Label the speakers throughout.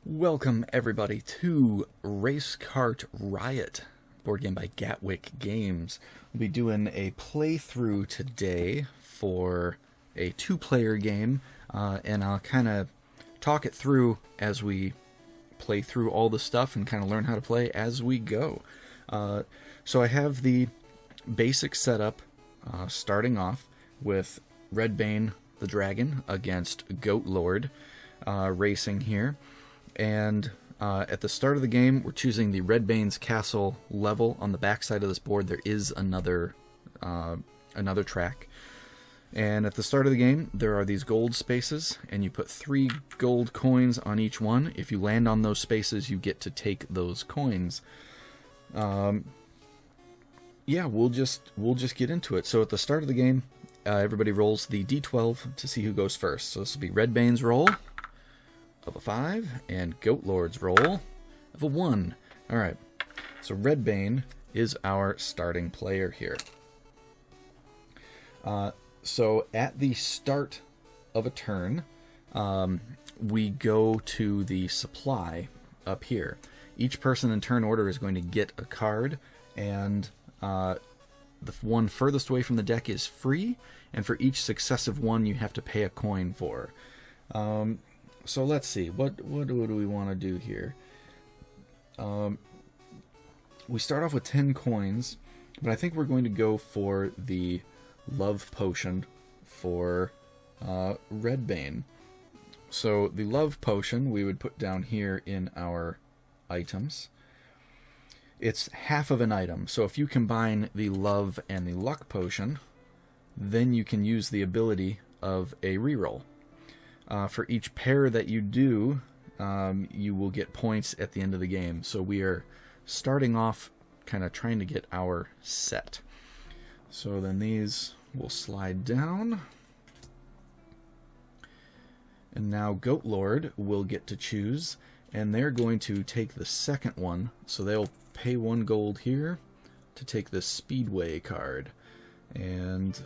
Speaker 1: Welcome everybody to Racekart Riot, board game by Gatwick Games. We'll be doing a playthrough today for a two-player game, and I'll kind of talk it through as we play through all the stuff and kind of learn how to play as we go. So I have the basic setup starting off with Red Bane the Dragon against Goat Lord racing here. And at the start of the game, we're choosing the Red Bane's castle level. On the back side of this board, there is another track. And at the start of the game, there are these gold spaces, and you put 3 gold coins on each one. If you land on those spaces, you get to take those coins. Yeah, we'll just get into it. So at the start of the game, everybody rolls the d12 to see who goes first. So this will be Red Bane's roll of a 5, and Goat Lord's roll of a 1. Alright, so Red Bane is our starting player here. So at the start of a turn, we go to the supply up here. Each person in turn order is going to get a card, and the one furthest away from the deck is free, and for each successive one you have to pay a coin for. So let's see, what do we want to do here? We start off with 10 coins, but I think we're going to go for the love potion for Red Bane. So the love potion we would put down here in our items. It's half of an item, so if you combine the love and the luck potion, then you can use the ability of a reroll. For each pair that you do, you will get points at the end of the game. So we are starting off kind of trying to get our set. So then these will slide down. And now Goat Lord will get to choose, and they're going to take the second one. So they'll pay 1 gold here to take the Speedway card. And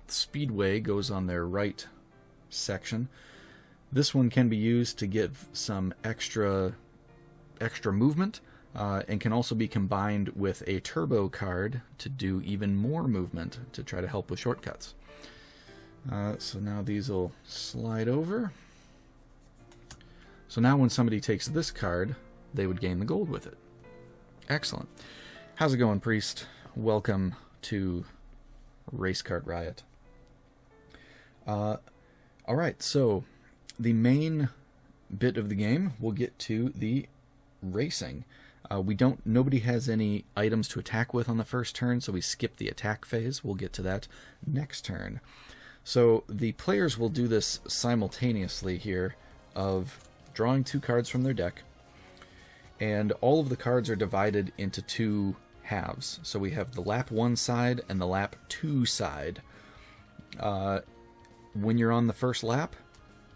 Speaker 1: Speedway goes on their right section. This one can be used to give some extra movement, and can also be combined with a turbo card to do even more movement to try to help with shortcuts. So now these will slide over. So now when somebody takes this card, they would gain the gold with it. Excellent. How's it going, Priest? Welcome to Racekart Riot. Alright, so the main bit of the game, we'll get to the racing. Nobody has any items to attack with on the first turn, so we skip the attack phase. We'll get to that next turn. So the players will do this simultaneously here of drawing 2 cards from their deck, and all of the cards are divided into 2 halves. So we have the lap 1 side and the lap 2 side. When you're on the first lap,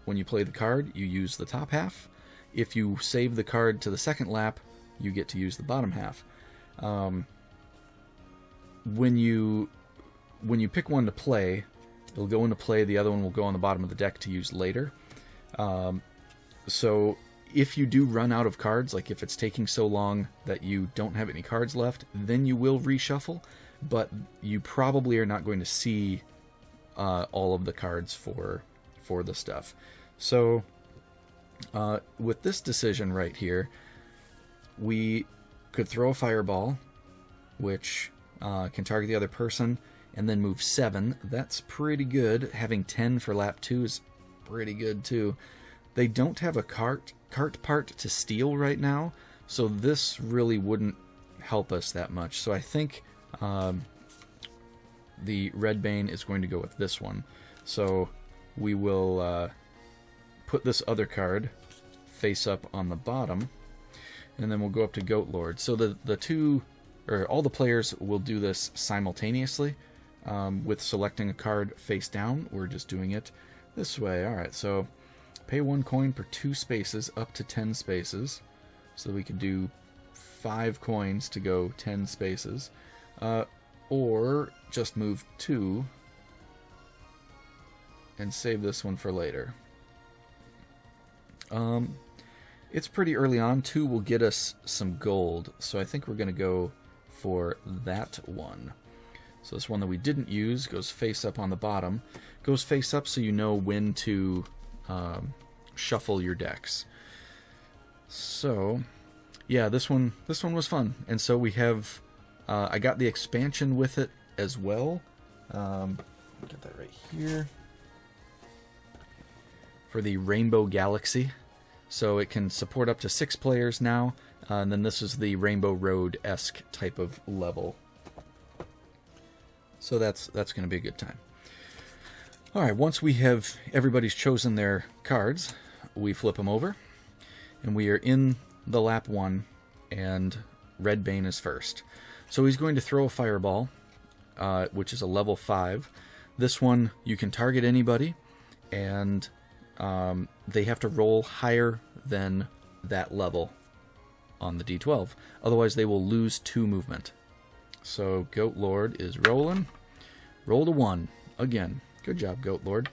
Speaker 1: when you play the card, you use the top half. If you save the card to the second lap, you get to use the bottom half. When you pick one to play, it'll go into play, the other one will go on the bottom of the deck to use later. So if you do run out of cards, like if it's taking so long that you don't have any cards left, then you will reshuffle, but you probably are not going to see all of the cards for the stuff. So with this decision right here, we could throw a fireball, which can target the other person, and then move 7. That's pretty good. Having 10 for lap 2 is pretty good too. They don't have a cart part to steal right now, so this really wouldn't help us that much. So I think the Red Bane is going to go with this one. So we will put this other card face up on the bottom, and then we'll go up to Goat Lord. So all the players will do this simultaneously with selecting a card face down. We're just doing it this way. Alright, so pay 1 coin per 2 spaces up to 10 spaces. So we could do 5 coins to go 10 spaces. Or just move 2 and save this one for later. It's pretty early on. 2 will get us some gold, so I think we're going to go for that one. So this one that we didn't use goes face up on the bottom. Goes face up so you know when to shuffle your decks. So, yeah, this one was fun. And so we have, I got the expansion with it as well. Get that right here. For the Rainbow Galaxy. So it can support up to 6 players now. And then this is the Rainbow Road-esque type of level. So that's going to be a good time. All right, once we have everybody's chosen their cards, we flip them over. And we are in the lap 1, and Red Bane is first. So he's going to throw a fireball, which is a level 5. This one, you can target anybody, and they have to roll higher than that level on the D12. Otherwise, they will lose 2 movement. So Goat Lord is rolling. Rolled a 1. Again, good job, Goat Lord.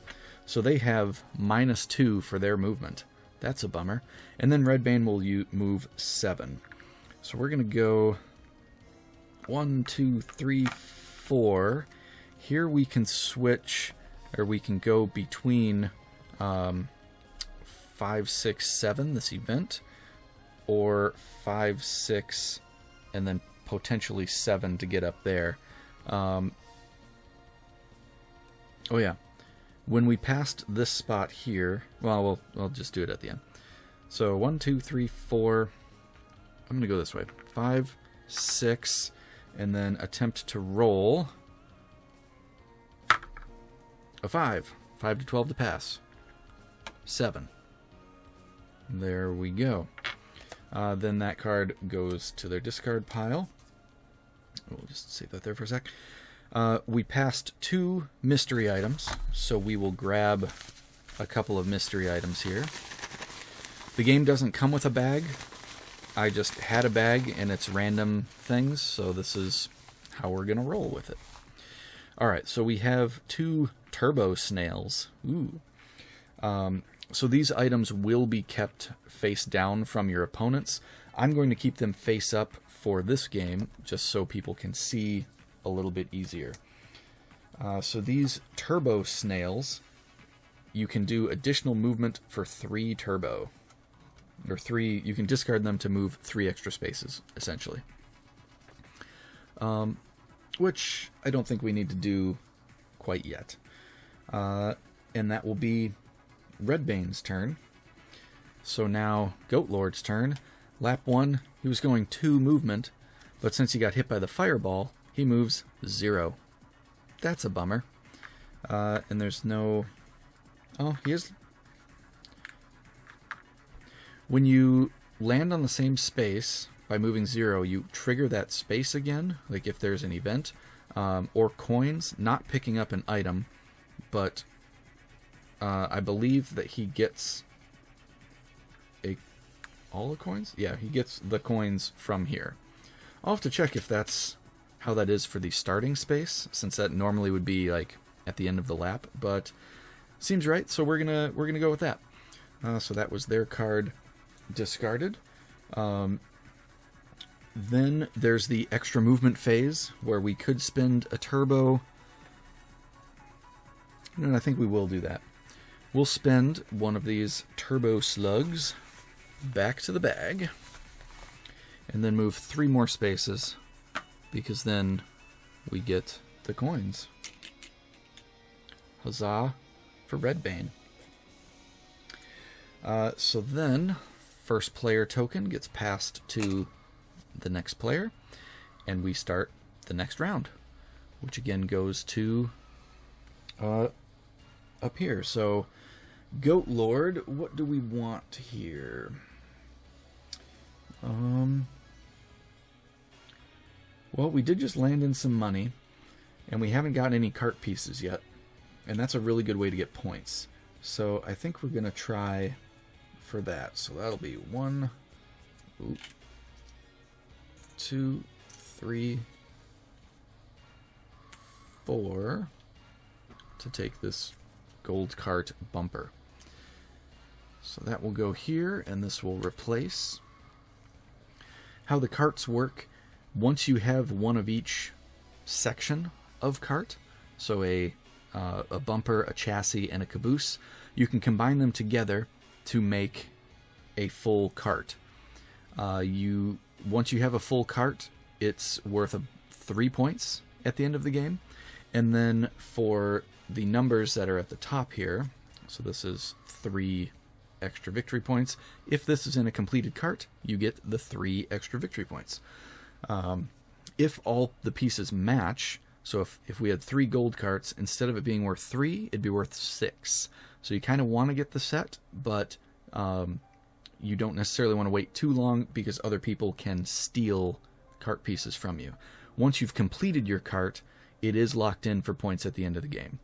Speaker 1: So they have -2 for their movement. That's a bummer. And then Red Bane will move 7. So we're going to go 1, 2, 3, 4. Here we can switch, or we can go between 5, 6, 7, this event, or 5, 6, and then potentially 7 to get up there. Oh yeah, when we passed this spot here, well, we'll just do it at the end. So 1, 2, 3, 4. I'm gonna go this way. 5, 6, and then attempt to roll a 5. 5 to 12 to pass. 7. There we go. Then that card goes to their discard pile. We'll just save that there for a sec. We passed 2 mystery items, so we will grab a couple of mystery items here. The game doesn't come with a bag. I just had a bag, and it's random things, so this is how we're going to roll with it. Alright, so we have 2 turbo snails. Ooh. So these items will be kept face down from your opponents. I'm going to keep them face up for this game, just so people can see a little bit easier. So these turbo snails, you can do additional movement for 3 turbo. Or 3, you can discard them to move 3 extra spaces, essentially. Which I don't think we need to do quite yet. And that will be Red Bane's turn. So now Goat Lord's turn. Lap 1, he was going 2 movement, but since he got hit by the fireball, he moves 0. That's a bummer. And there's no... Oh, he is... When you land on the same space by moving 0, you trigger that space again, like if there's an event, or coins, not picking up an item, but I believe that he gets all the coins? Yeah, he gets the coins from here. I'll have to check if that's how that is for the starting space, since that normally would be like at the end of the lap, but seems right, so we're gonna go with that. So that was their card discarded. Then there's the extra movement phase, where we could spend a turbo. And I think we will do that. We'll spend one of these turbo slugs back to the bag, and then move 3 more spaces, because then we get the coins. Huzzah for Red Bane. So then, first player token gets passed to the next player, and we start the next round, which again goes to up here. So, Goat Lord, what do we want here? Well, we did just land in some money, and we haven't gotten any cart pieces yet, and that's a really good way to get points. So I think we're going to try for that. So that'll be 1, 2, 3, 4 to take this gold cart bumper. So that will go here, and this will replace. How the carts work, once you have one of each section of cart, so a bumper, a chassis, and a caboose, you can combine them together to make a full cart. Once you have a full cart, it's worth 3 points at the end of the game. And then for the numbers that are at the top here, so this is 3 extra victory points. If this is in a completed cart, you get the 3 extra victory points. If all the pieces match, so if we had 3 gold carts, instead of it being worth 3, it'd be worth 6. So you kind of want to get the set, but you don't necessarily want to wait too long because other people can steal cart pieces from you. Once you've completed your cart, it is locked in for points at the end of the game.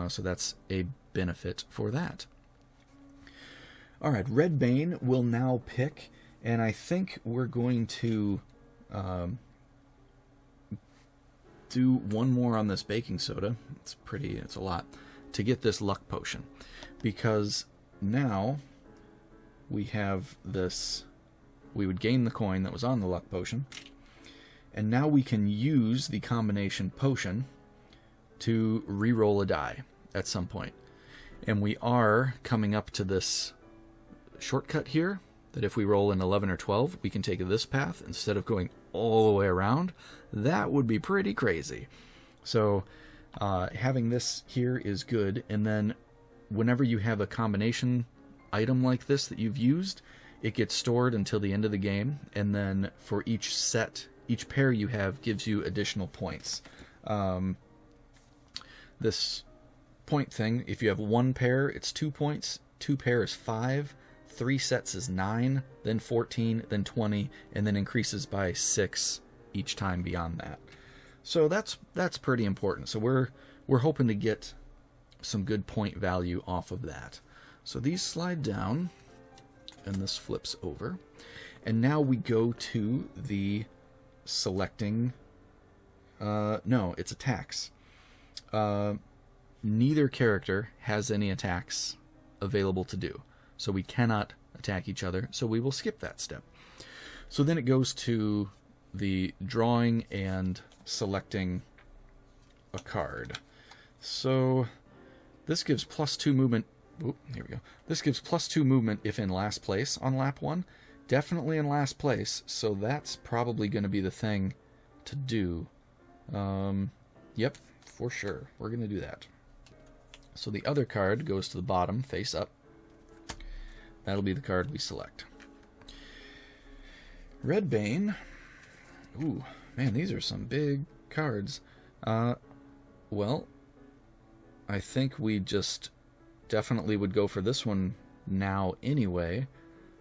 Speaker 1: So that's a benefit for that. Alright, Red Bane will now pick, and I think we're going to do one more on this baking soda. It's a lot, to get this luck potion. Because now we have this, we would gain the coin that was on the luck potion, and now we can use the combination potion to re-roll a die at some point. And we are coming up to this shortcut here, that if we roll an 11 or 12, we can take this path instead of going all the way around. That would be pretty crazy. So having this here is good, and then whenever you have a combination item like this that you've used, it gets stored until the end of the game, and then for each set, each pair you have gives you additional points. This point thing, if you have 1 pair, it's 2 points, 2 pair is 5, 3 sets is 9, then 14, then 20, and then increases by 6 each time beyond that. So that's pretty important. So we're hoping to get some good point value off of that. So these slide down, and this flips over. And now we go to the selecting, no, it's attacks. Neither character has any attacks available to do, so we cannot attack each other, so we will skip that step. So then it goes to the drawing and selecting a card. So this gives +2 movement. Oop, here we go. This gives +2 movement if in last place on lap 1. Definitely in last place, so that's probably going to be the thing to do. Yep, for sure. We're going to do that. So the other card goes to the bottom, face up. That'll be the card we select. Red Bane. Ooh, man, these are some big cards. Well, I think we just definitely would go for this one now anyway,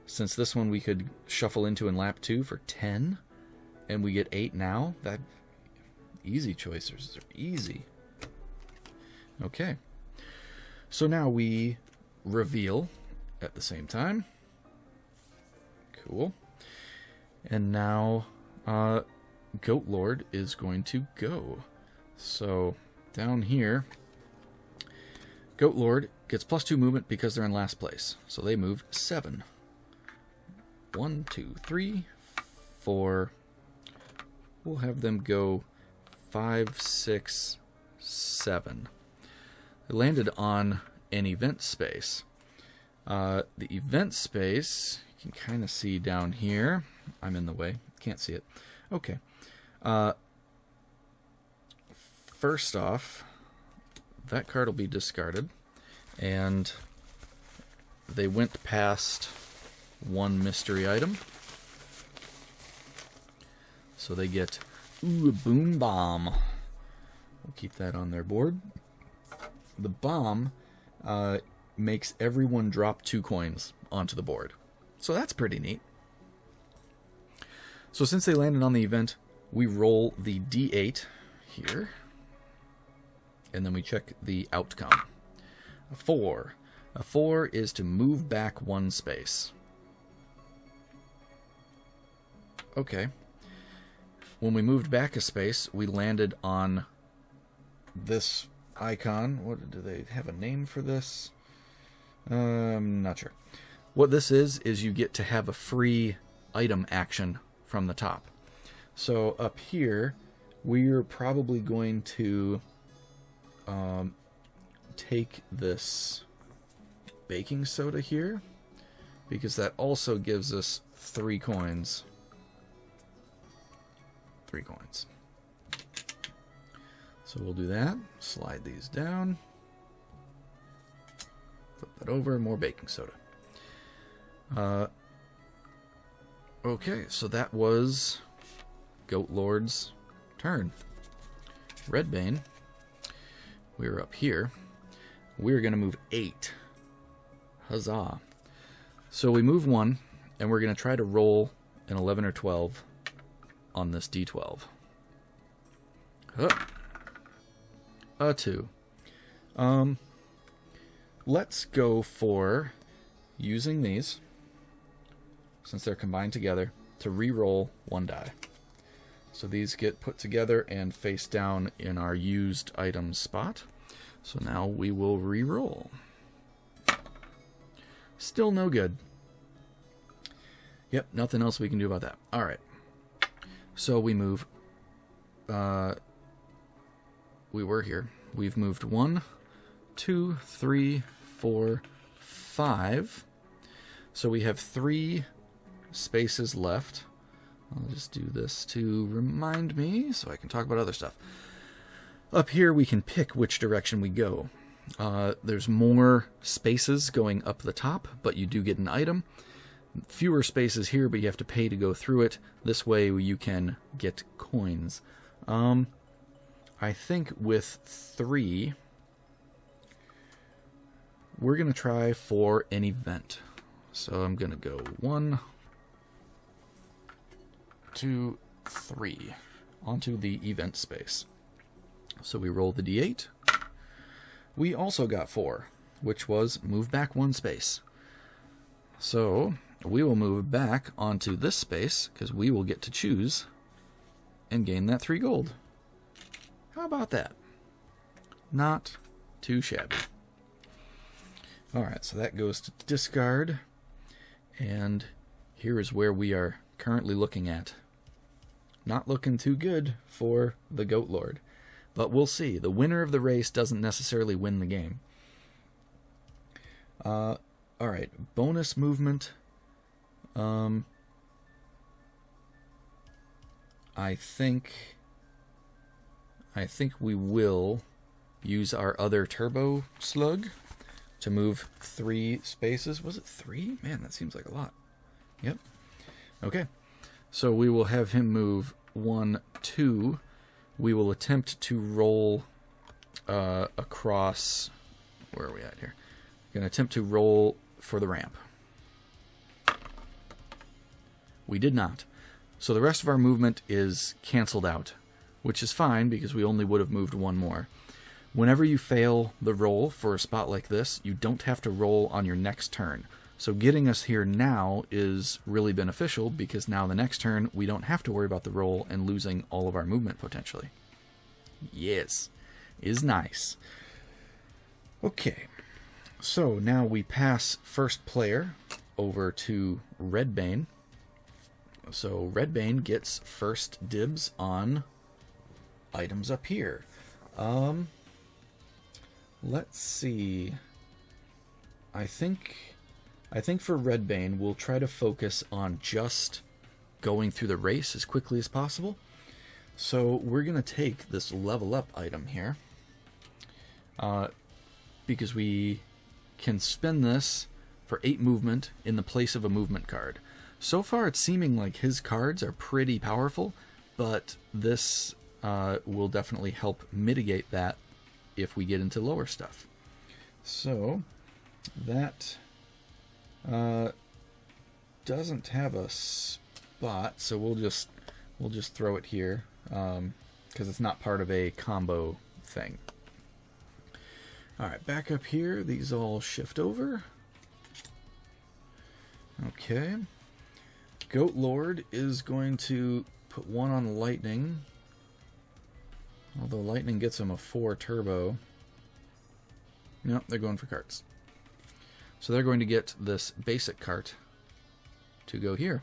Speaker 1: since this one we could shuffle into in lap 2 for 10, and we get 8 now. That easy choices are easy. Okay. So now we reveal at the same time. Cool. And now Goat Lord is going to go. So down here, Goat Lord gets +2 movement because they're in last place. So they move 7. 1, 2, 3, 4. We'll have them go 5, 6, 7. They landed on an event space. The event space, you can kind of see down here. I'm in the way. Can't see it. Okay. First off, that card will be discarded. And they went past 1 mystery item. So they get a boom bomb. We'll keep that on their board. The bomb makes everyone drop 2 coins onto the board. So that's pretty neat. So since they landed on the event, we roll the D8 here. And then we check the outcome. A 4. A 4 is to move back 1 space. Okay. When we moved back a space, we landed on this icon. What do they have a name for this? I'm not sure. what this is you get to have a free item action from the top. So up here, we're probably going to take this baking soda here, because that also gives us 3 coins. 3 coins. So we'll do that. Slide these down. Flip that over. More baking soda. Okay, so that was Goat Lord's turn. Red Bane. We're up here. We're going to move 8. Huzzah. So we move 1, and we're going to try to roll an 11 or 12 on this D12. A 2. Let's go for using these, since they're combined together, to re-roll 1 die. So these get put together and face down in our used items spot. So now we will re-roll. Still no good. Yep, nothing else we can do about that. Alright. So we move... we were here. We've moved 1, 2, 3, 4, 5. So we have 3 spaces left. I'll just do this to remind me so I can talk about other stuff. Up here we can pick which direction we go. There's more spaces going up the top, but you do get an item. Fewer spaces here, but you have to pay to go through it. This way you can get coins. I think with 3, we're going to try for an event. So I'm going to go 1, 2, 3 onto the event space. So we roll the D8. We also got 4, which was move back 1 space. So we will move back onto this space, because we will get to choose and gain that 3 gold. How about that? Not too shabby. Alright, so that goes to discard. And here is where we are currently looking at. Not looking too good for the Goat Lord. But we'll see. The winner of the race doesn't necessarily win the game. Alright, bonus movement. I think we will use our other turbo slug to move 3 spaces. Was it 3? Man, that seems like a lot. Yep. Okay. So we will have him move 1, 2. We will attempt to roll across... Where are we at here? We're going to attempt to roll for the ramp. We did not. So the rest of our movement is canceled out, which is fine because we only would have moved 1 more. Whenever you fail the roll for a spot like this, you don't have to roll on your next turn. So getting us here now is really beneficial because now the next turn we don't have to worry about the roll and losing all of our movement potentially. Yes, is nice. Okay, so now we pass first player over to Red Bane. So Red Bane gets first dibs on items up here. Let's see. I think for Red Bane, we'll try to focus on just going through the race as quickly as possible. So we're going to take this level up item here. Because we can spend this for 8 movement in the place of a movement card. So far it's seeming like his cards are pretty powerful, but this will definitely help mitigate that if we get into lower stuff. So that doesn't have a spot, so we'll just throw it here because it's not part of a combo thing. Alright, back up here, these all shift over. Okay. Goat Lord is going to put 1 on Lightning, although Lightning gets him a 4 turbo. No, they're going for carts. So they're going to get this basic cart to go here.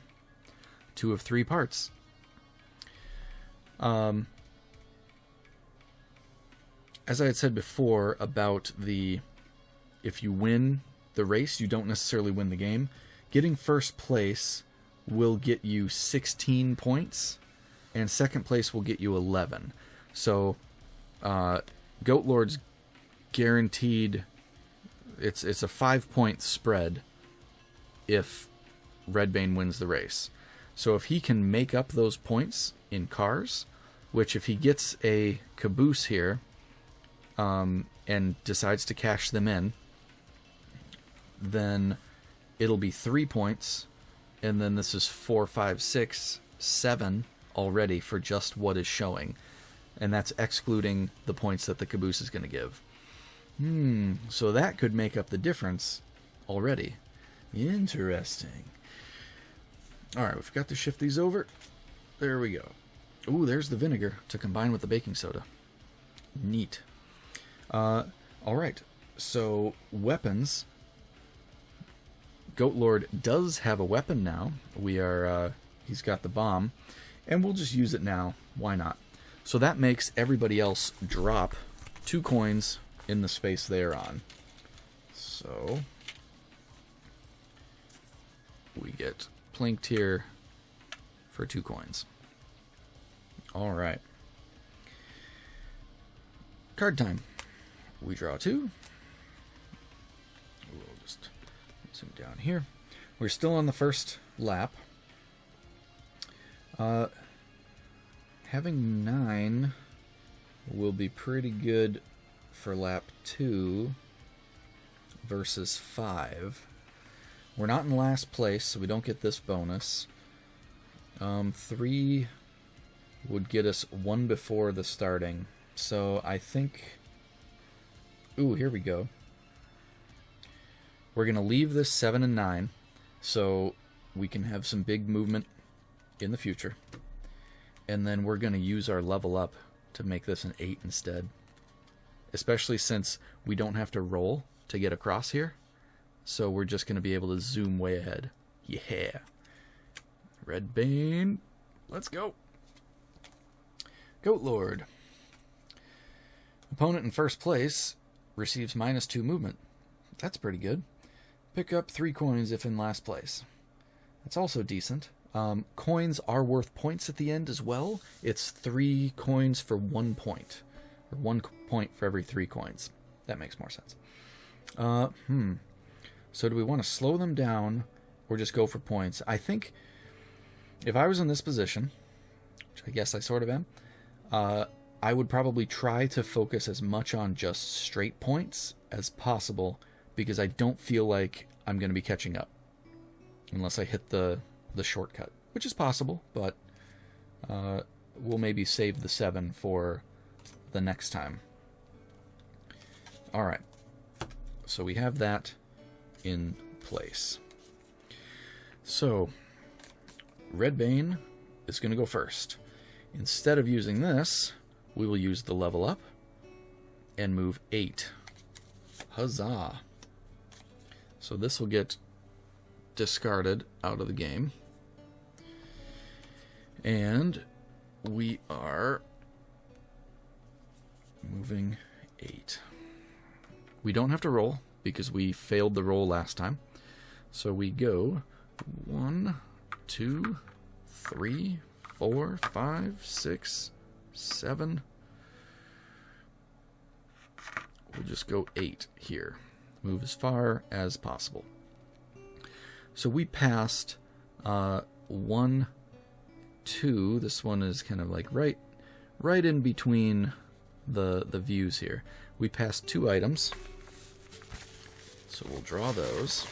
Speaker 1: 2 of 3 parts. As I had said before about if you win the race, you don't necessarily win the game. Getting first place will get you 16 points, and second place will get you 11. So, Goat Lord's guaranteed. It's a 5-point spread if Red Bane wins the race. So if he can make up those points in cars, which if he gets a caboose here and decides to cash them in, then it'll be 3 points, and then this is 4, 5, 6, 7 already for just what is showing. And that's excluding the points that the caboose is going to give. So that could make up the difference already. Interesting. Alright, we've got to shift these over. There we go. Ooh, there's the vinegar to combine with the baking soda. Neat. Alright, so weapons. Goat Lord does have a weapon now. He's got the bomb, and we'll just use it now. Why not? So that makes everybody else drop 2 coins in the space they're on. So we get plinked here for 2 coins. All right. Card time. We draw 2. We'll just zoom down here. We're still on the first lap. Having 9 will be pretty good for lap 2 versus 5. We're not in last place, so we don't get this bonus. 3 would get us 1 before the starting. So I think... Ooh, here we go. We're going to leave this 7 and 9, so we can have some big movement in the future. And then we're going to use our level up to make this an 8 instead. Especially since we don't have to roll to get across here. So we're just going to be able to zoom way ahead. Yeah. Red Bane. Let's go. Goat Lord. Opponent in first place receives -2 movement. That's pretty good. Pick up 3 coins if in last place. That's also decent. Coins are worth points at the end as well. It's 3 coins for 1 point. Or 1 point for every 3 coins. That makes more sense. So do we want to slow them down or just go for points? I think if I was in this position, which I guess I sort of am, I would probably try to focus as much on just straight points as possible, because I don't feel like I'm going to be catching up unless I hit the shortcut, which is possible, but we'll maybe save the 7 for the next time. Alright, so we have that in place. So, Red Bane is going to go first. Instead of using this, we will use the level up and move 8. Huzzah! So this will get discarded out of the game. And we are moving 8. We don't have to roll because we failed the roll last time. So we go 1, 2, 3, 4, 5, 6, 7. We'll just go 8 here. Move as far as possible. So we passed 1, 2. This one is kind of like right in between the views here. We passed 2 items. So we'll draw those.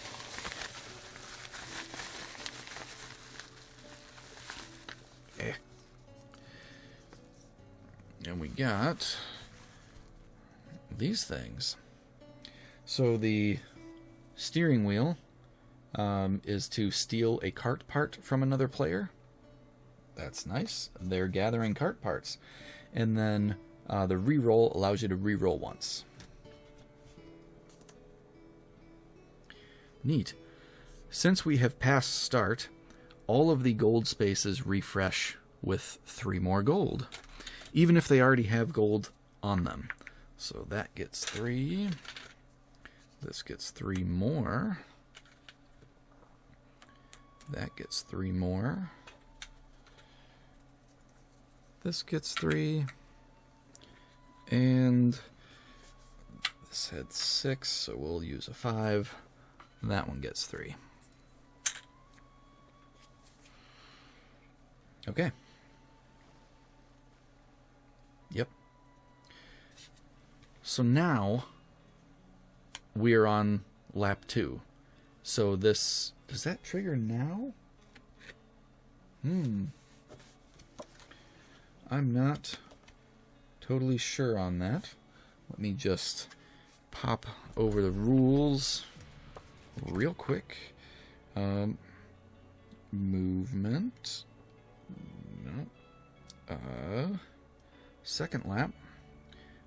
Speaker 1: And we got these things. So the steering wheel is to steal a cart part from another player. That's nice. They're gathering cart parts. And then the reroll allows you to reroll once. Neat. Since we have passed start, all of the gold spaces refresh with 3 more gold, even if they already have gold on them. So that gets 3. This gets 3 more. That gets 3 more. This gets 3. And this had 6, so we'll use a 5. That one gets 3. Okay. Yep. So now we are on lap 2. So this, does that trigger now? I'm not totally sure on that. Let me just pop over the rules real quick. Movement. No. Second lap.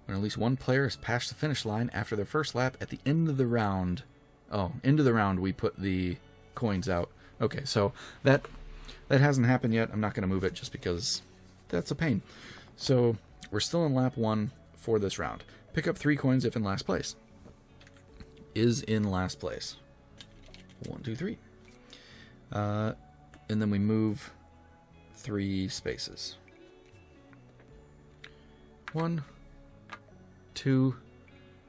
Speaker 1: When at least one player has passed the finish line after their first lap at the end of the round. Oh, end of the round we put the coins out. Okay, so that hasn't happened yet. I'm not going to move it just because that's a pain. So we're still in lap 1 for this round. Pick up 3 coins if in last place. Is in last place. 1, 2, 3. And then we move 3 spaces. 1, 2,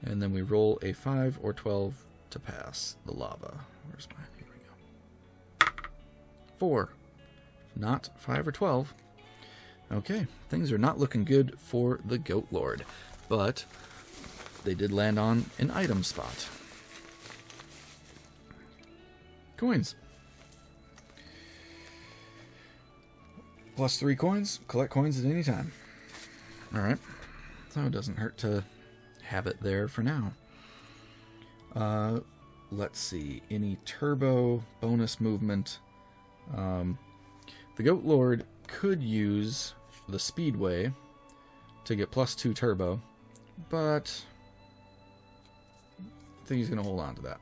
Speaker 1: and then we roll a 5 or 12 to pass the lava. Where's my... Here we go. 4. Not 5 or 12. Okay, things are not looking good for the Goat Lord, but they did land on an item spot. Coins. Plus 3 coins. Collect coins at any time. Alright. So it doesn't hurt to have it there for now. Let's see. Any turbo bonus movement. The Goat Lord could use the Speedway to get plus 2 turbo, but I think he's going to hold on to that.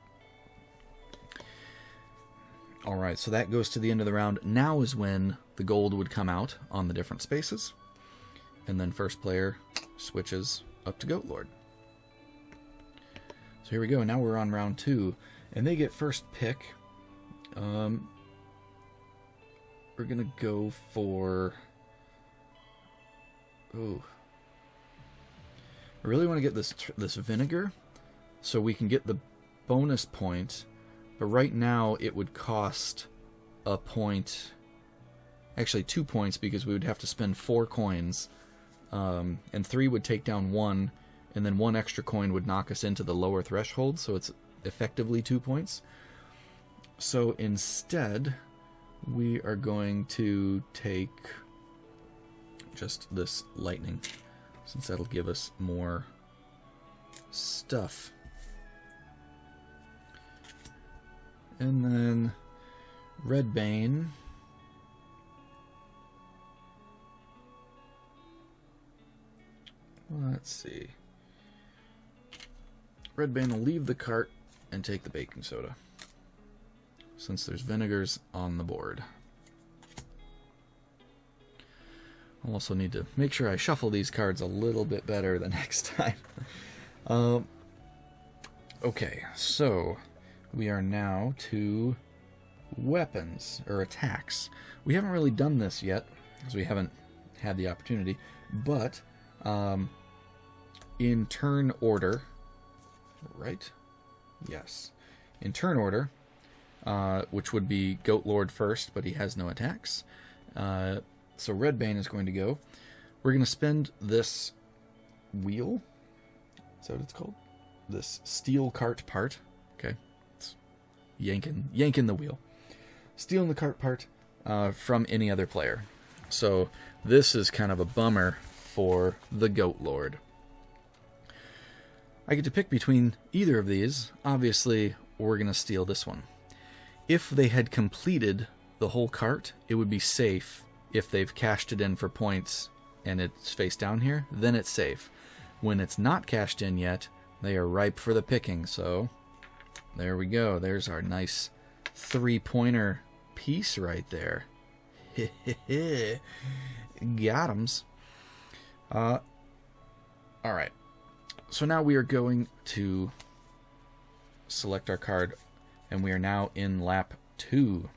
Speaker 1: Alright, so that goes to the end of the round. Now is when the gold would come out on the different spaces. And then first player switches up to Goat Lord. So here we go. Now we're on round 2. And they get first pick. We're going to go for... Ooh. I really want to get this vinegar so we can get the bonus point. But right now it would cost a point... Actually 2 points because we would have to spend 4 coins. And 3 would take down 1, and then 1 extra coin would knock us into the lower threshold, so it's effectively 2 points. So instead, we are going to take just this lightning, since that'll give us more stuff. And then Red Bane. Let's see. Red Bane will leave the cart and take the baking soda, since there's vinegars on the board. I'll also need to make sure I shuffle these cards a little bit better the next time. Okay, so we are now to weapons, or attacks. We haven't really done this yet, because we haven't had the opportunity, but... in turn order, right? Yes. In turn order, which would be Goat Lord first, but he has no attacks. So Red Bane is going to go. We're going to spend this wheel. Is that what it's called? This steel cart part. Okay. It's yanking the wheel. Stealing the cart part from any other player. So this is kind of a bummer for the Goat Lord. I get to pick between either of these. Obviously, we're going to steal this one. If they had completed the whole cart, it would be safe. If they've cashed it in for points and it's face down here, then it's safe. When it's not cashed in yet, they are ripe for the picking, so There we go. There's our nice 3-pointer piece right there. Got 'ems. Alright. So now we are going to select our card, and we are now in lap 2.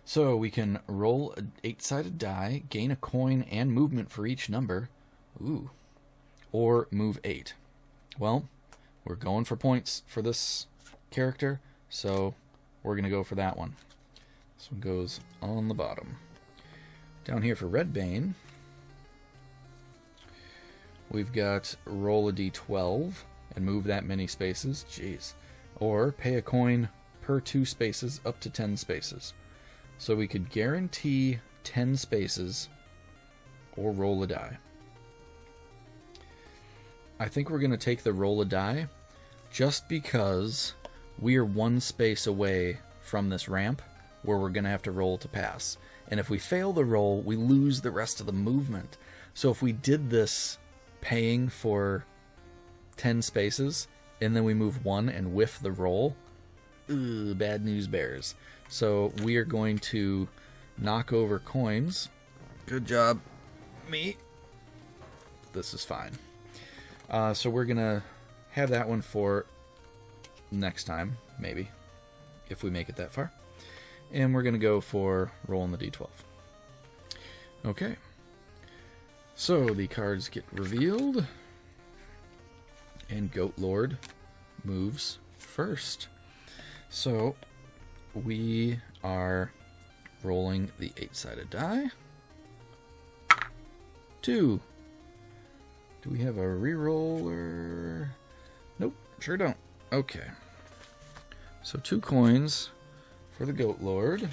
Speaker 1: So we can roll an 8-sided die, gain a coin and movement for each number. Ooh. Or move 8. Well, we're going for points for this character, so we're going to go for that one. This one goes on the bottom. Down here for Red Bane, we've got roll a d12 and move that many spaces. Jeez. Or pay a coin per 2 spaces up to 10 spaces. So we could guarantee 10 spaces or roll a die. I think we're going to take the roll a die just because we are 1 space away from this ramp where we're going to have to roll to pass. And if we fail the roll, we lose the rest of the movement. So if we did this paying for 10 spaces and then we move 1 and whiff the roll, bad news bears. So we are going to knock over coins. Good job, me. This is fine. So we're going to have that one for next time, maybe, if we make it that far. And we're going to go for rolling the d12. Okay. So the cards get revealed. And Goat Lord moves first. So we are rolling the 8-sided die. 2. Do we have a reroller? Nope, sure don't. Okay. So 2 coins for the Goat Lord.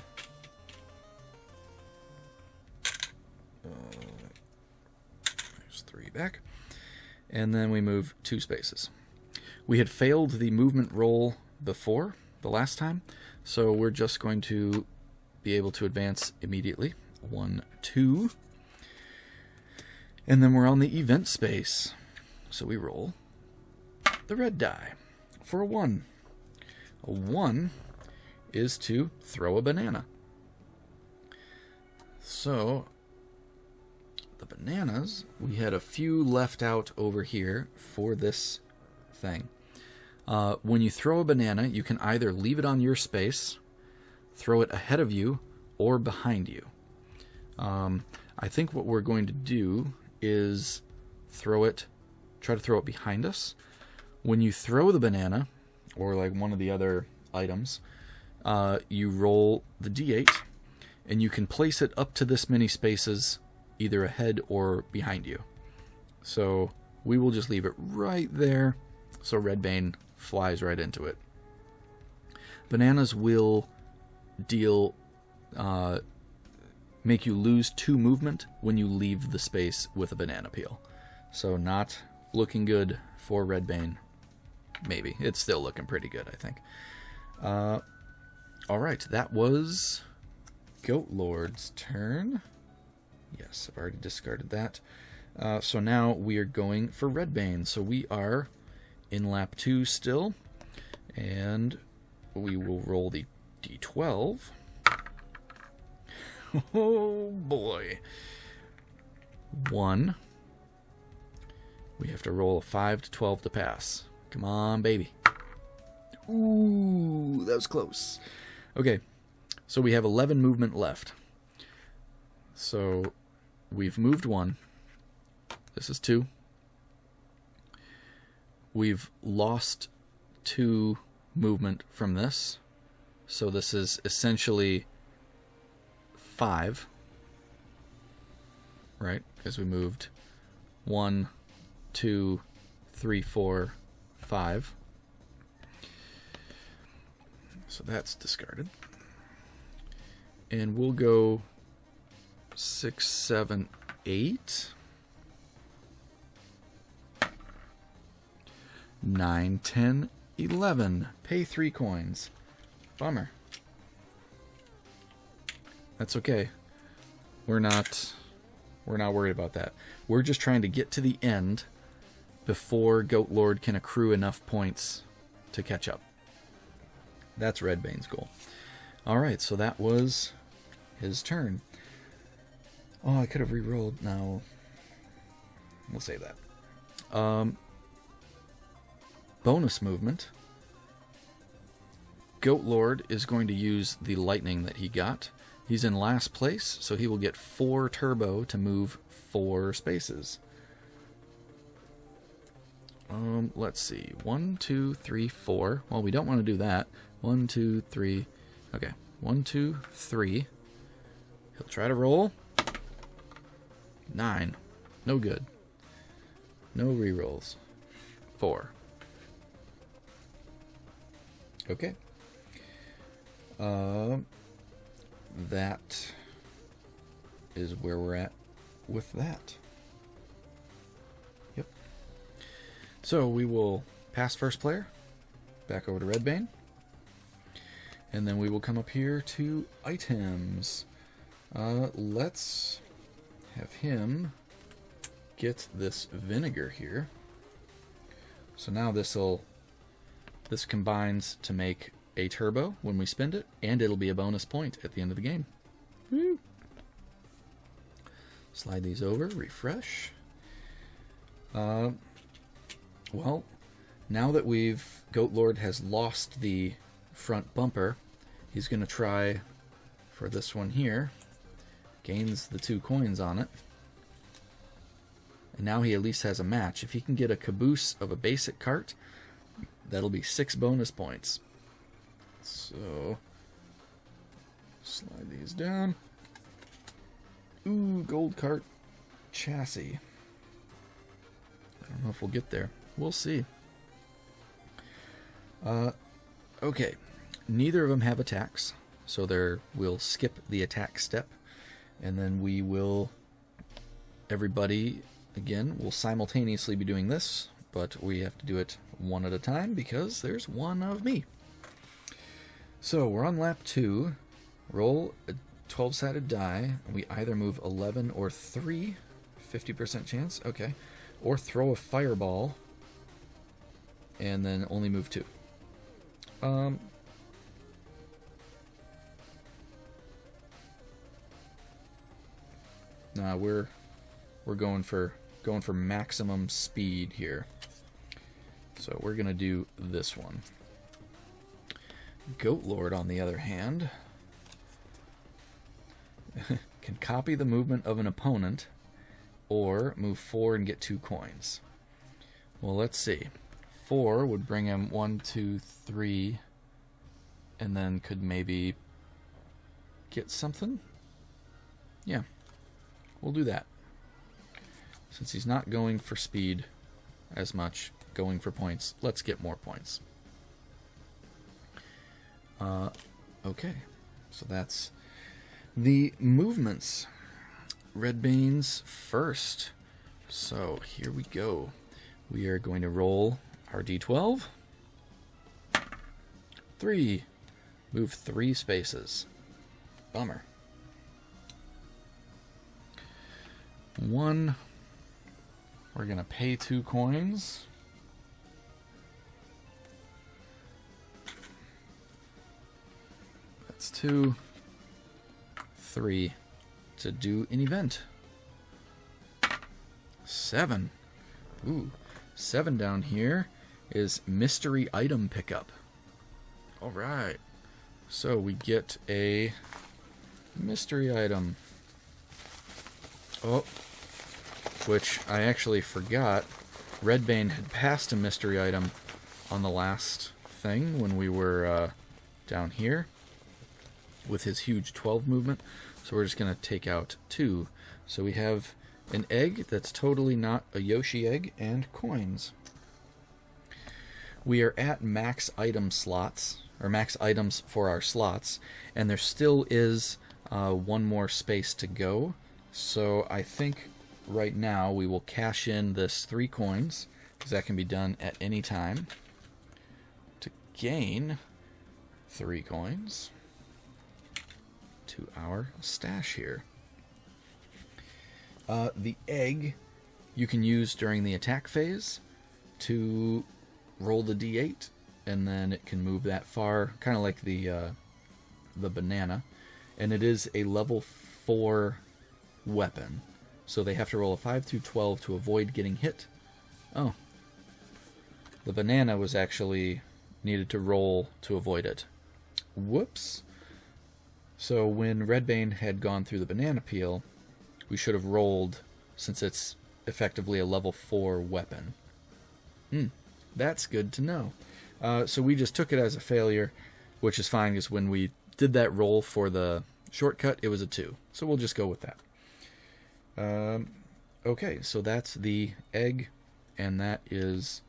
Speaker 1: There's 3 back. And then we move 2 spaces. We had failed the movement roll before, the last time, so we're just going to be able to advance immediately. 1, 2. And then we're on the event space. So we roll the red die for a 1. A 1 is to throw a banana. So the bananas, we had a few left out over here for this thing. When you throw a banana, you can either leave it on your space, throw it ahead of you, or behind you. I think what we're going to do is try to throw it behind us. When you throw the banana, or like one of the other items, you roll the d8, and you can place it up to this many spaces, either ahead or behind you. So we will just leave it right there, so Red Bane flies right into it. Bananas will deal make you lose 2 movement when you leave the space with a banana peel. So not looking good for Red Bane. Maybe. It's still looking pretty good, I think. Alright, that was Goat Lord's turn. Yes, I've already discarded that. So now we are going for Red Bane. So we are in lap 2 still. And we will roll the d12. Oh boy. 1. We have to roll a 5 to 12 to pass. Come on, baby. Ooh, that was close. Okay, so we have 11 movement left. So we've moved 1. This is 2. We've lost 2 movement from this. So this is essentially 5, right? Because we moved 1, 2, 3, 4, 5. So that's discarded. And we'll go 6, 7, 8, 9, 10, 11. Pay 3 coins. Bummer. That's okay. We're not worried about that. We're just trying to get to the end before Goat Lord can accrue enough points to catch up. That's Red Bane's goal. Alright, so that was his turn. Oh, I could have re-rolled. No. We'll save that. Bonus movement. Goat Lord is going to use the lightning that he got. He's in last place, so he will get 4 turbo to move 4 spaces. Let's see. 1, 2, 3, 4. Well, we don't want to do that. 1, 2, 3. Okay. 1, 2, 3. He'll try to roll. 9. No good. No rerolls. 4. Okay. That is where we're at with that. Yep. So we will pass first player back over to Red Bane. And then we will come up here to items. Let's have him get this vinegar here. So now this combines to make a turbo when we spend it, and it'll be a bonus point at the end of the game. Woo. Slide these over, refresh. Well, now that Goat Lord has lost the front bumper, he's going to try for this one here. Gains the 2 coins on it. And now he at least has a match. If he can get a caboose of a basic cart, that'll be 6 bonus points. So, slide these down. Ooh, gold cart chassis. I don't know if we'll get there. We'll see. Okay. Neither of them have attacks, so we'll skip the attack step. And then we will, everybody, again, will simultaneously be doing this, but we have to do it one at a time because there's one of me. So we're on lap 2. Roll a 12-sided die. We either move 11 or 3. 50% chance. Okay. Or throw a fireball. And then only move 2. Nah, we're going for maximum speed here. So we're gonna do this one. Goat Lord, on the other hand, can copy the movement of an opponent or move 4 and get 2 coins. Well, let's see. 4 would bring him 1, 2, 3, and then could maybe get something? Yeah, we'll do that. Since he's not going for speed as much, going for points, let's get more points. Okay, so that's the movements. Red Bane's first. So here we go. We are going to roll our d12. 3. Move 3 spaces. Bummer. 1. We're going to pay 2 coins. That's 2. 3. To do an event. 7. Ooh. 7 down here is mystery item pickup. Alright. So we get a mystery item. Oh. Which I actually forgot. Red Bane had passed a mystery item on the last thing when we were down here with his huge 12 movement. So we're just going to take out 2. So we have an egg that's totally not a Yoshi egg and coins. We are at max item slots, or max items for our slots, and there still is 1 more space to go. So I think right now we will cash in this 3 coins, because that can be done at any time, to gain 3 coins to our stash here. The egg you can use during the attack phase to roll the d8 and then it can move that far, kind of like the banana. And it is a level 4 weapon, so they have to roll a 5 through 12 to avoid getting hit. Oh, the banana was actually needed to roll to avoid it. Whoops. So when Red Bane had gone through the banana peel, we should have rolled, since it's effectively a level 4 weapon. That's good to know. So we just took it as a failure, which is fine, because when we did that roll for the shortcut, it was a 2. So we'll just go with that. Okay, so that's the egg, and that is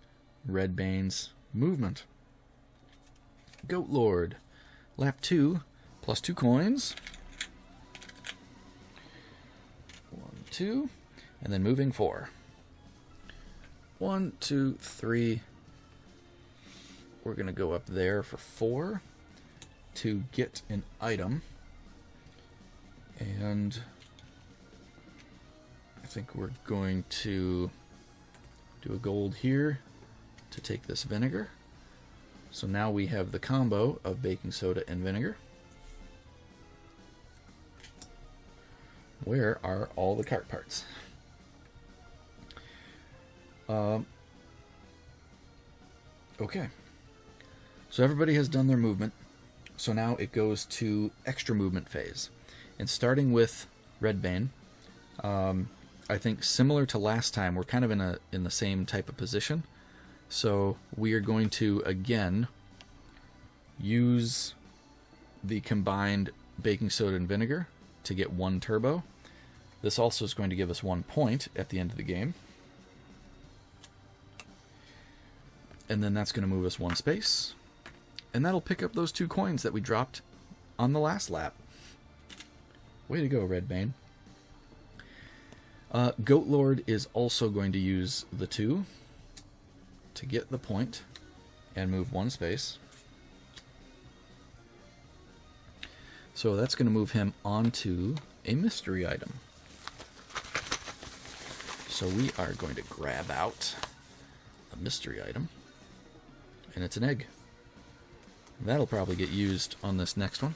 Speaker 1: Red Bane's movement. Goat Lord. Lap 2, plus 2 coins. 1, 2, and then moving 4. 1, 2, 3. We're going to go up there for 4 to get an item. And I think we're going to do a gold here to take this vinegar. So now we have the combo of baking soda and vinegar. Where are all the cart parts? Okay. So everybody has done their movement. So now it goes to extra movement phase. And starting with Red Bane, I think similar to last time, we're kind of in the same type of position. So we are going to, again, use the combined baking soda and vinegar to get 1 turbo. This also is going to give us 1 point at the end of the game. And then that's going to move us 1 space. And that'll pick up those 2 coins that we dropped on the last lap. Way to go, Red Bane. Goat Lord is also going to use the 2 to get the point and move 1 space. So that's going to move him onto a mystery item. So we are going to grab out a mystery item, and it's an egg. That'll probably get used on this next one.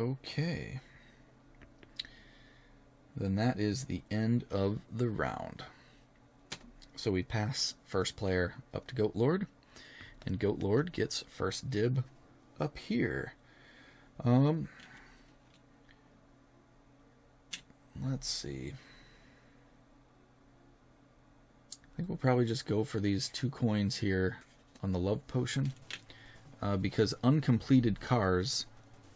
Speaker 1: Okay. Then that is the end of the round. So we pass first player up to Goat Lord, and Goat Lord gets first dib up here. Let's see. I think we'll probably just go for these 2 coins here on the love potion, because uncompleted cars,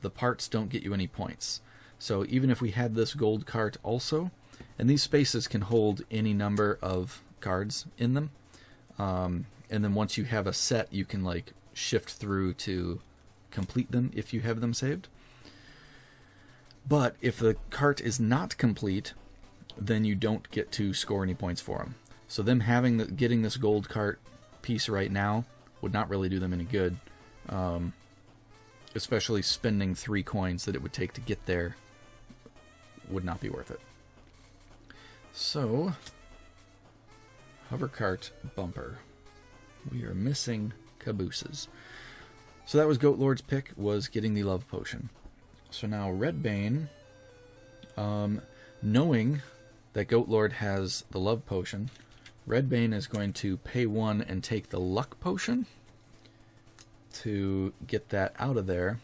Speaker 1: the parts don't get you any points. So even if we had this gold cart also, and these spaces can hold any number of cards in them, and then once you have a set, you can like shift through to complete them if you have them saved. But if the cart is not complete, then you don't get to score any points for them. So them getting this gold cart piece right now would not really do them any good, especially spending 3 coins that it would take to get there would not be worth it. So, hover cart bumper. We are missing cabooses. So that was Goat Lord's pick, was getting the love potion. So now Red Bane, knowing that Goat Lord has the love potion, Red Bane is going to pay 1 and take the luck potion to get that out of there,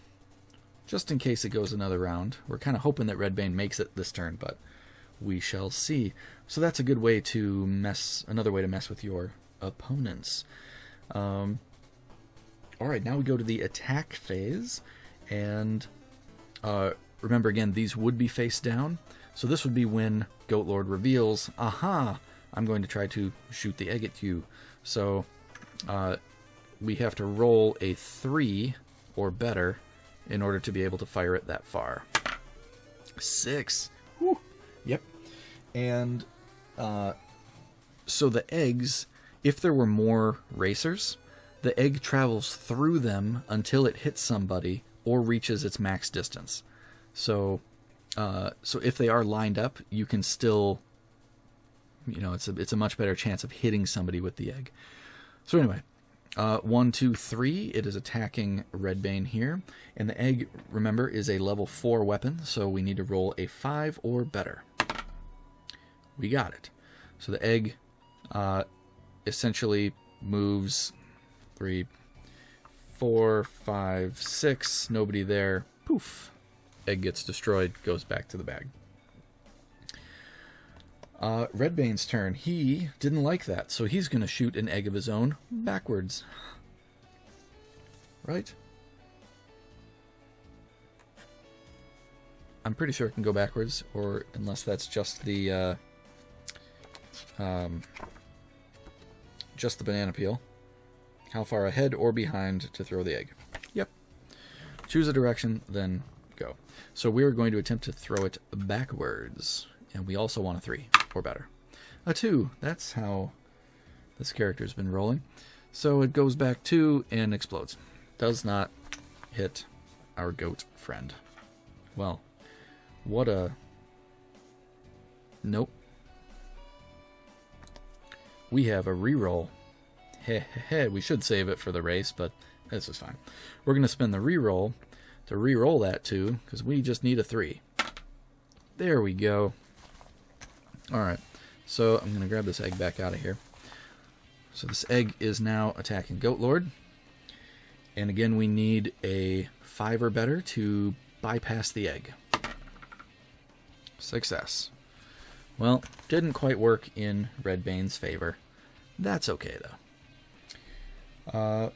Speaker 1: just in case it goes another round. We're kind of hoping that Red Bane makes it this turn, but we shall see. So that's a good way to another way to mess with your opponents. Alright, now we go to the attack phase, and remember again, these would be face down, so this would be when Goat Lord reveals, aha, I'm going to try to shoot the egg at you. So we have to roll a 3 or better in order to be able to fire it that far. 6. Whew. Yep. And so the eggs, if there were more racers, the egg travels through them until it hits somebody or reaches its max distance. So if they are lined up, you can still you know, it's a much better chance of hitting somebody with the egg. So anyway, 1, 2, 3. It is attacking Red Bane here, and the egg, remember, is a level 4 weapon, so we need to roll a 5 or better. We got it. So the egg essentially moves 3, 4, 5, 6. Nobody there. Poof. Egg gets destroyed. Goes back to the bag. Red Bane's turn. He didn't like that, so he's going to shoot an egg of his own backwards. Right? I'm pretty sure it can go backwards, or unless that's just the banana peel. How far ahead or behind to throw the egg? Yep. Choose a direction, then go. So we're going to attempt to throw it backwards. And we also want a 3 or better. A 2. That's how this character's been rolling. So it goes back 2 and explodes. Does not hit our goat friend. Well, what a... Nope. We have a reroll. Heh. We should save it for the race, but this is fine. We're going to spend the reroll to reroll that 2, because we just need a 3. There we go. Alright, so I'm going to grab this egg back out of here. So this egg is now attacking Goat Lord. And again, we need a 5 or better to bypass the egg. Success. Well, didn't quite work in Red Bane's favor. That's okay, though.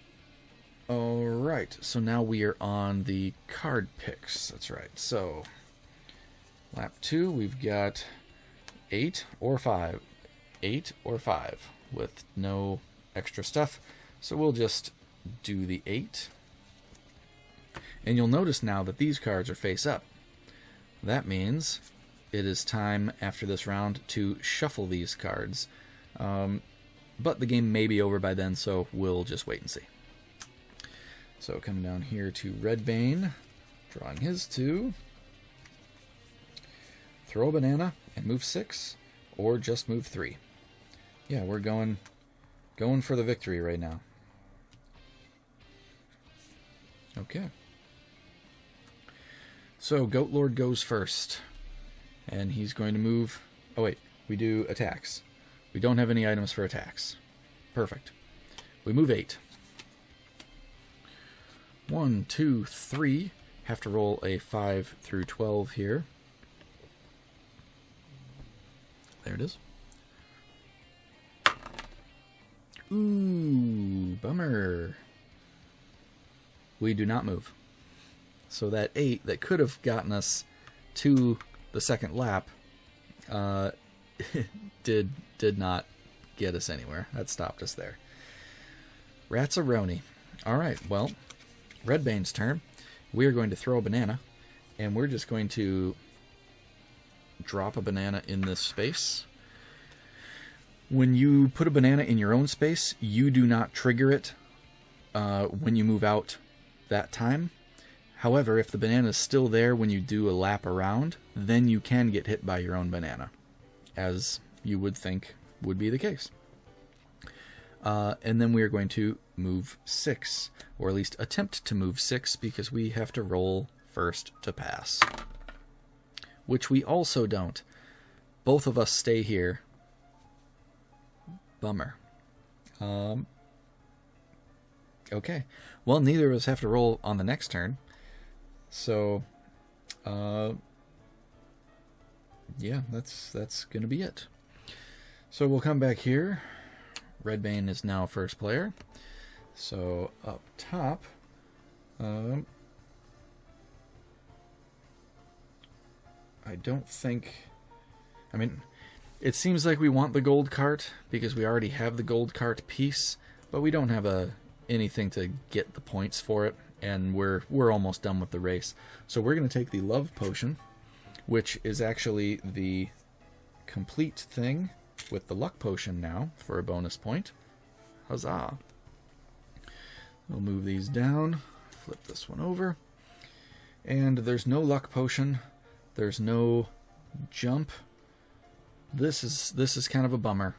Speaker 1: Alright, so now we are on the card picks. That's right. So, lap 2, we've got 8 or 5. 8 or 5 with no extra stuff. So we'll just do the 8. And you'll notice now that these cards are face up. That means it is time after this round to shuffle these cards. But the game may be over by then, so we'll just wait and see. So coming down here to Red Bane, drawing his 2. Throw a banana and move 6, or just move 3. Yeah, we're going for the victory right now. Okay. So Goat Lord goes first, and he's going to move... Oh wait, we do attacks. We don't have any items for attacks. Perfect. We move 8. 1, 2, 3. Have to roll a 5 through 12 here. There it is. Ooh, bummer. We do not move. So that 8 that could have gotten us to the second lap did not get us anywhere. That stopped us there. Rats-a-roni. Alright, well, Red Bane's turn. We are going to throw a banana, and we're just going to drop a banana in this space. When you put a banana in your own space, you do not trigger it when you move out that time. However, if the banana is still there when you do a lap around, then you can get hit by your own banana, as you would think would be the case. And then we are going to move 6, or at least attempt to move 6, because we have to roll first to pass. Which we also don't. Both of us stay here. Bummer. Okay. Well, neither of us have to roll on the next turn. So, yeah, that's going to be it. So we'll come back here. Red Bane is now first player. So up top, I don't think... I mean, it seems like we want the gold cart because we already have the gold cart piece, but we don't have anything to get the points for it, and we're almost done with the race. So we're going to take the love potion, which is actually the complete thing with the luck potion now for a bonus point. Huzzah! We'll move these down, flip this one over, and there's no luck potion, there's no jump, this is kind of a bummer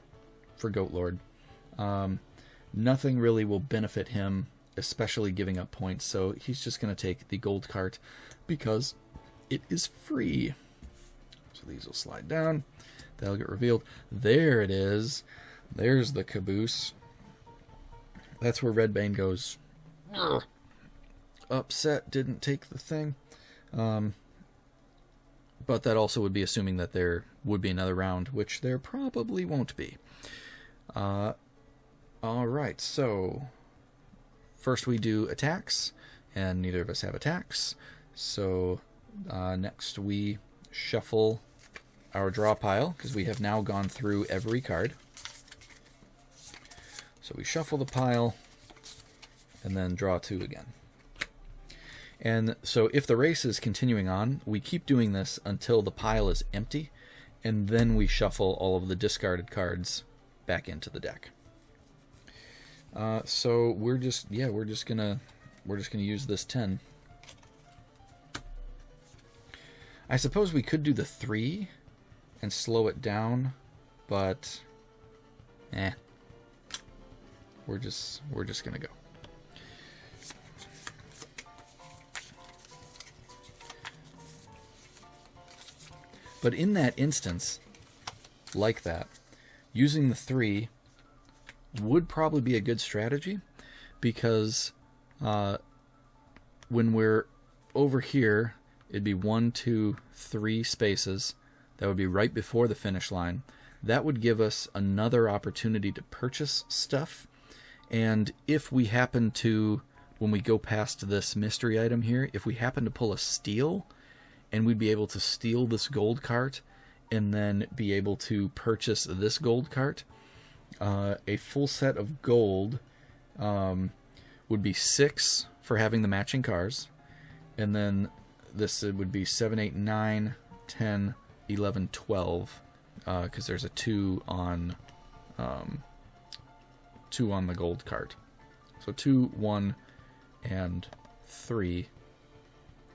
Speaker 1: for Goat Lord. Nothing really will benefit him, especially giving up points, so he's just going to take the gold cart because it is free. So these will slide down. That'll get revealed. There it is. There's the caboose. That's where Red Bane goes, "Ugh. Upset, didn't take the thing." But that also would be assuming that there would be another round, which there probably won't be. Alright, so first we do attacks, and neither of us have attacks. So next we shuffle our draw pile, because we have now gone through every card. So we shuffle the pile, and then draw 2 again. And so if the race is continuing on, we keep doing this until the pile is empty, and then we shuffle all of the discarded cards back into the deck. So we're just gonna use this 10. I suppose we could do the 3 and slow it down, but we're just gonna go. But in that instance, like that, using the 3 would probably be a good strategy, because when we're over here, it'd be 1, 2, 3 spaces. That would be right before the finish line. That would give us another opportunity to purchase stuff. And if we happen to, when we go past this mystery item here, if we happen to pull a steal, and we'd be able to steal this gold cart and then be able to purchase this gold cart, a full set of gold would be 6 for having the matching cars, and then this would be 7, 8, 9, 10, 11, 12, because there's a 2 on the gold cart. So 2, 1, and 3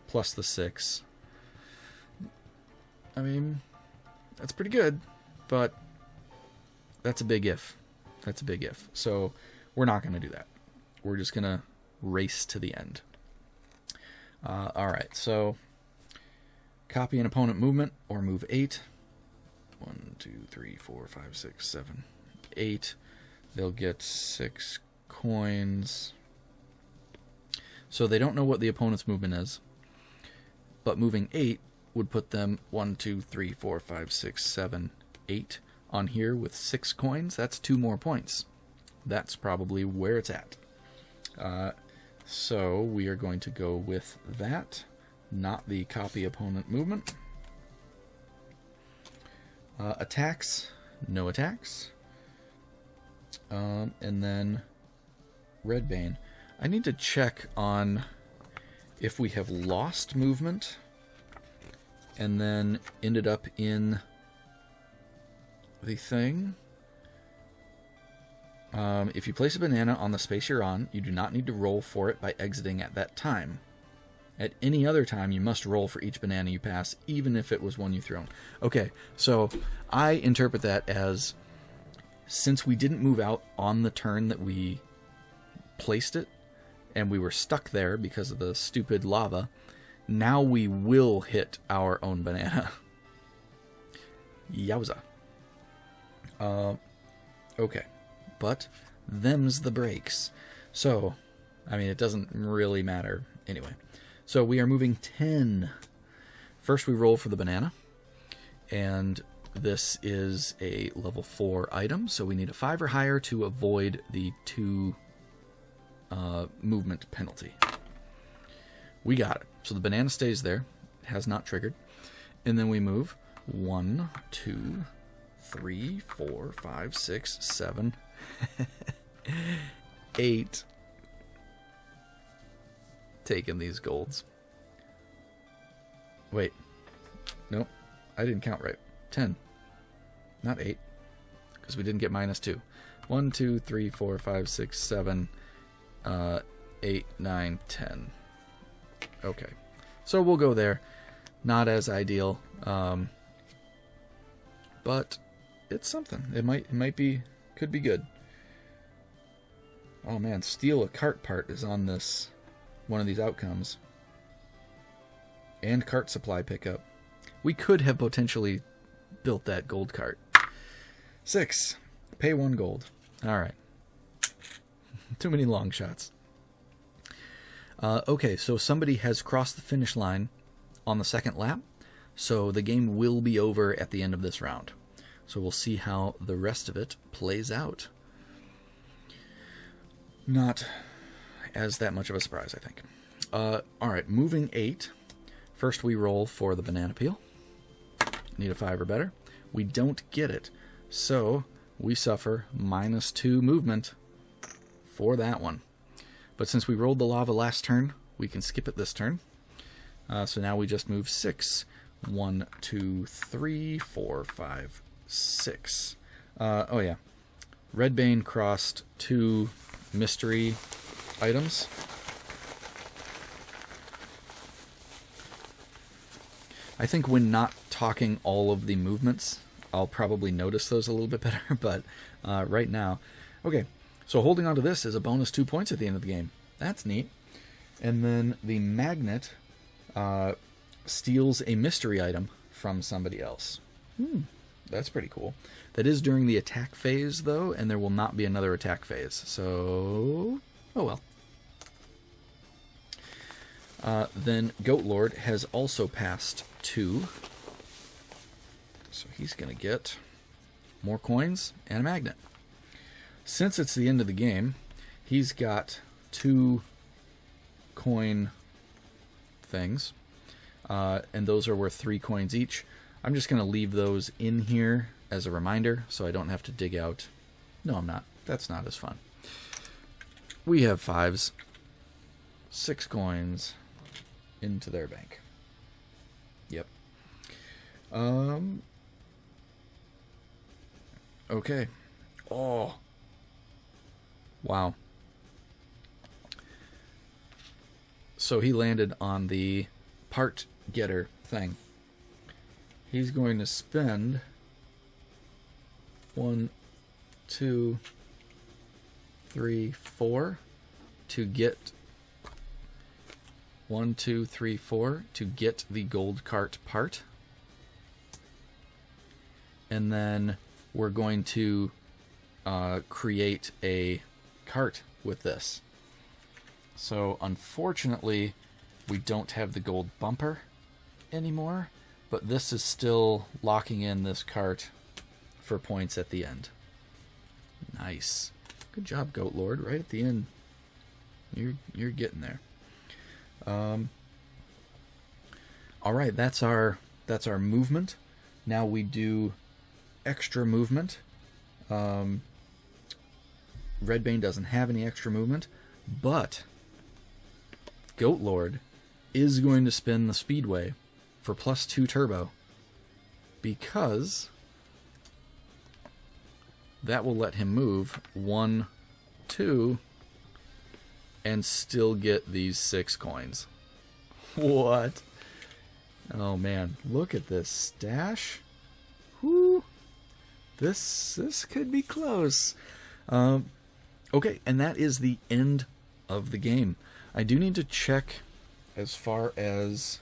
Speaker 1: plus the 6. I mean, that's pretty good, but that's a big if. That's a big if. So we're not going to do that. We're just going to race to the end. Alright, so copy an opponent movement, or move 8. 1, 2, 3, 4, 5, 6, 7, 8. They'll get 6 coins. So they don't know what the opponent's movement is, but moving 8 would put them 1, 2, 3, 4, 5, 6, 7, 8 on here with 6 coins. That's 2 more points. That's probably where it's at. So we are going to go with that, not the copy opponent movement. Attacks, no attacks. And then Red Bane. I need to check on if we have lost movement and then ended up in the thing. If you place a banana on the space you're on, you do not need to roll for it by exiting at that time. At any other time, you must roll for each banana you pass, even if it was one you thrown. Okay, so I interpret that as, since we didn't move out on the turn that we placed it, and we were stuck there because of the stupid lava, now we will hit our own banana. Yowza. Okay. But them's the breaks. So, I mean, it doesn't really matter anyway. So we are moving 10. First we roll for the banana. And this is a level 4 item, so we need a 5 or higher to avoid the 2 movement penalty. We got it. So the banana stays there. It has not triggered. And then we move 1, 2, 3, 4, 5, 6, 7, 8. Taking these golds. Wait. Nope. I didn't count right. 10. Not 8. Because we didn't get -2. 1, 2, 3, 4, 5, 6, 7, 8, 9, 10. Okay. So we'll go there. Not as ideal. But it's something. It might be, could be good. Oh man, steal a cart part is on this, one of these outcomes. And cart supply pickup. We could have potentially built that gold cart. 6. Pay 1 gold. Alright. Too many long shots. Okay, so somebody has crossed the finish line on the second lap. So the game will be over at the end of this round. So we'll see how the rest of it plays out. Not as that much of a surprise, I think. Alright, moving 8. First we roll for the banana peel. Need a 5 or better. We don't get it. So we suffer -2 movement for that one. But since we rolled the lava last turn, we can skip it this turn. So now we just move 6. 1, 2, 3, 4, 5, 6. Oh yeah. Red Bane crossed 2 mystery items. I think when not talking all of the movements, I'll probably notice those a little bit better, but right now... Okay, so holding on to this is a bonus 2 points at the end of the game. That's neat. And then the magnet steals a mystery item from somebody else. That's pretty cool. That is during the attack phase, though, and there will not be another attack phase. So, oh well. Then Goat Lord has also passed 2. So he's going to get more coins and a magnet. Since it's the end of the game, he's got 2 coin things. And those are worth 3 coins each. I'm just going to leave those in here as a reminder so I don't have to dig out. No, I'm not. That's not as fun. We have 5s. 6 coins into their bank. Yep. Okay. Oh. Wow. So he landed on the part getter thing. He's going to spend 1, 2, 3, 4 to get 1, 2, 3, 4 to get the gold cart part. And then we're going to create a cart with this. So unfortunately, we don't have the gold bumper anymore, but this is still locking in this cart for points at the end. Nice. Good job, Goat Lord. Right at the end, you're getting there. All right, that's our movement. Now we do extra movement. Red Bane doesn't have any extra movement, but Goat Lord is going to spin the Speedway for +2 turbo because that will let him move 1, 2, and still get these 6 coins. What? Oh man, look at this stash. Whoo! This could be close. Okay, and that is the end of the game. I do need to check as far as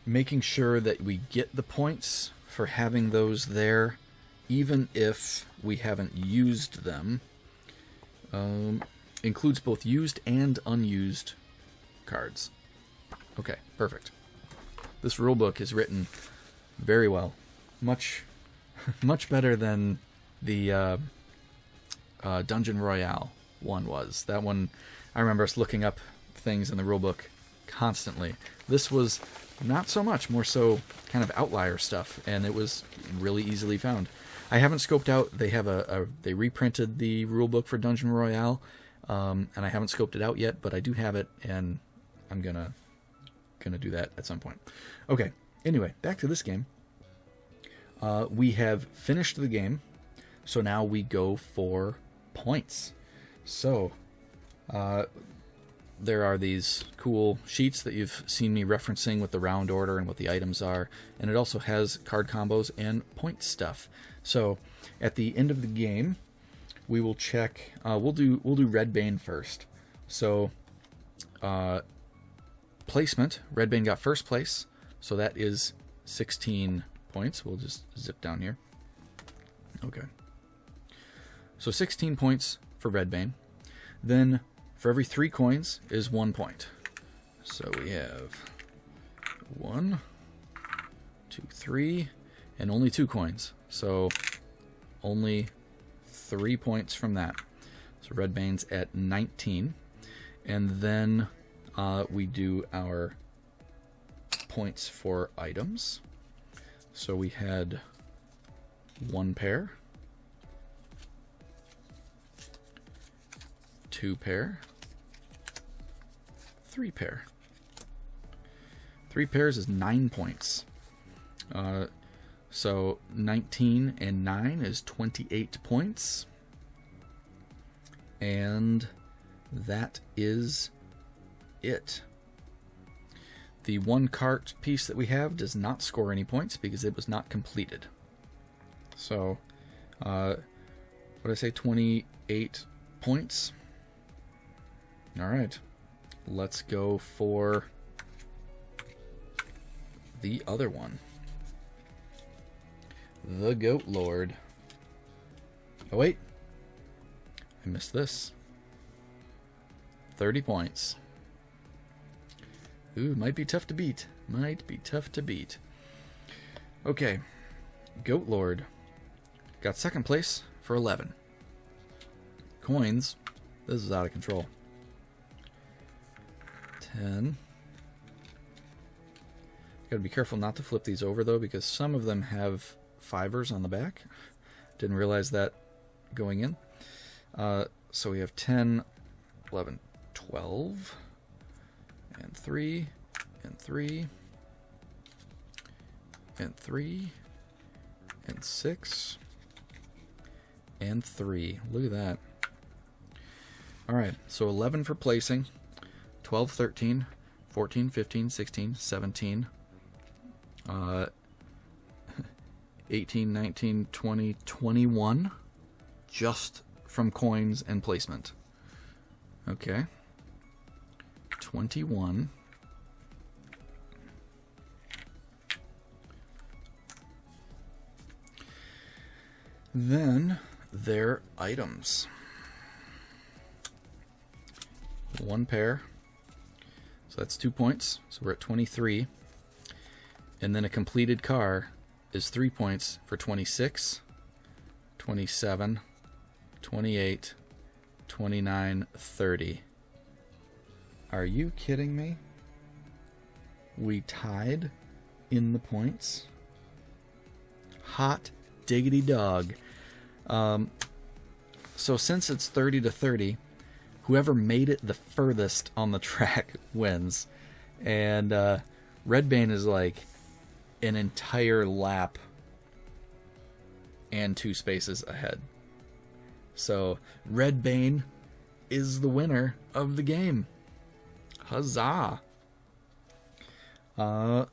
Speaker 1: making sure that we get the points for having those there, even if we haven't used them. Includes both used and unused cards. Okay, perfect. This rulebook is written very well. Much better than the Dungeon Royale one was. That one, I remember us looking up things in the rulebook constantly. This was not so much, more so kind of outlier stuff, and it was really easily found. I haven't scoped out. They have they reprinted the rulebook for Dungeon Royale, and I haven't scoped it out yet, but I do have it, and I'm gonna do that at some point. Okay. Anyway, back to this game. We have finished the game, so now we go for points. So, there are these cool sheets that you've seen me referencing with the round order and what the items are, and it also has card combos and point stuff. So at the end of the game, we will check. We'll do Red Bane first. So placement, Red Bane got first place, so that is 16 points. We'll just zip down here. Okay. So 16 points for Red Bane. Then for every 3 coins is 1 point. So we have 1, 2, 3, and only 2 coins. So only 3 points from that. So Red Bane's at 19. And then we do our points for items. So we had 1 pair, 2 pair, 3 pair. 3 pairs is 9 points. So 19 and 9 is 28 points. And that is it. The 1 cart piece that we have does not score any points because it was not completed. So, what did I say? 28 points. All right. Let's go for the other one. The Goat Lord. Oh, wait. I missed this. 30 points. Ooh, might be tough to beat. Might be tough to beat. Okay. Goat Lord got second place for 11. Coins. This is out of control. 10. Gotta be careful not to flip these over, though, because some of them have fivers on the back. Didn't realize that going in. So we have 10, 11, 12, and 3, and 3, and 3, and 6, and 3. Look at that. Alright, so 11 for placing, 12, 13, 14, 15, 16, 17, 18, 19, 20, 21, just from coins and placement. Okay. 21. Then their items. 1 pair. So that's 2 points. So we're at 23. And then a completed car is 3 points for 26, 27, 28, 29, 30. Are you kidding me? We tied in the points. Hot diggity dog. So since it's 30 to 30, whoever made it the furthest on the track wins. And Red Bane is like an entire lap and 2 spaces ahead. So Red Bane is the winner of the game. Huzzah! Yeah,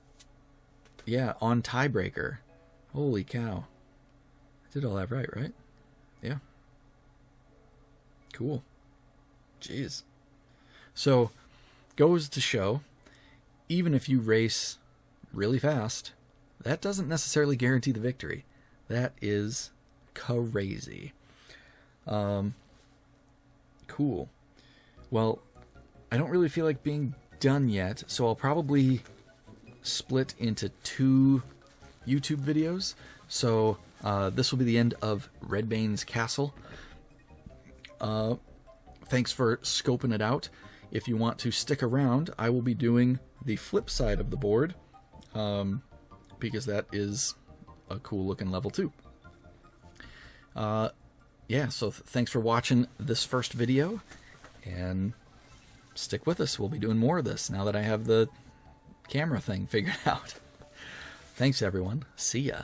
Speaker 1: on tiebreaker. Holy cow. I did all that right? Yeah. Cool. Jeez. So, goes to show, even if you race really fast, that doesn't necessarily guarantee the victory. That is crazy. Cool. Well, I don't really feel like being done yet, so I'll probably split into 2 YouTube videos. So this will be the end of Red Bane's Castle. Thanks for scoping it out. If you want to stick around, I will be doing the flip side of the board, because that is a cool looking level too. Yeah, so thanks for watching this first video, and stick with us. We'll be doing more of this now that I have the camera thing figured out. Thanks, everyone. See ya.